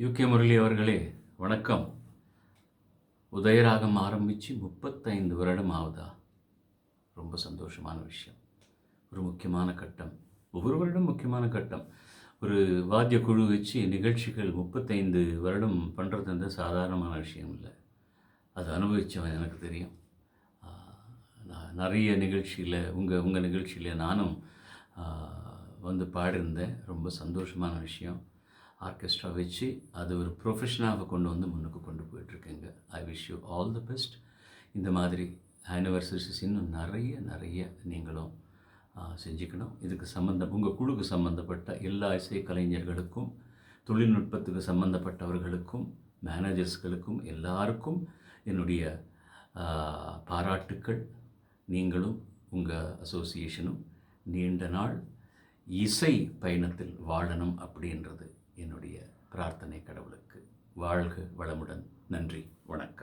UK Murali அவர்களே வணக்கம். உதயராகம் ஆரம்பித்து 35 வருடம் ஆகுதா? ரொம்ப சந்தோஷமான விஷயம். ஒரு முக்கியமான கட்டம். ஒவ்வொரு வருடம் முக்கியமான கட்டம். ஒரு வாத்திய குழு வச்சு நிகழ்ச்சிகள் 35 வருடம் பண்ணுறது சாதாரணமான விஷயம் இல்லை. அது அனுபவித்தவன் எனக்கு தெரியும். நான் நிறைய நிகழ்ச்சியில் உங்கள் நிகழ்ச்சியில் நானும் வந்து பாடியிருந்தேன். ரொம்ப சந்தோஷமான விஷயம். ஆர்கெஸ்ட்ரா வச்சு அது ஒரு ப்ரொஃபஷனாக கொண்டு வந்து முன்னுக்கு கொண்டு போயிட்டுருக்கேங்க. I wish you all the best. இந்த மாதிரி ஆனிவர்சரிஸ் இன்னும் நிறைய நீங்களும் செஞ்சுக்கணும். இதுக்கு உங்கள் குழுக்கு சம்மந்தப்பட்ட எல்லா இசை கலைஞர்களுக்கும், தொழில்நுட்பத்துக்கு சம்மந்தப்பட்டவர்களுக்கும், மேனேஜர்ஸ்களுக்கும் எல்லாருக்கும் என்னுடைய பாராட்டுக்கள். நீங்களும் உங்கள் அசோசியேஷனும் நீண்ட நாள் இசை பயணத்தில் வாழணும் அப்படின்றது என்னுடைய பிரார்த்தனை கடவுளுக்கு. வாழ்க வளமுடன். நன்றி, வணக்கம்.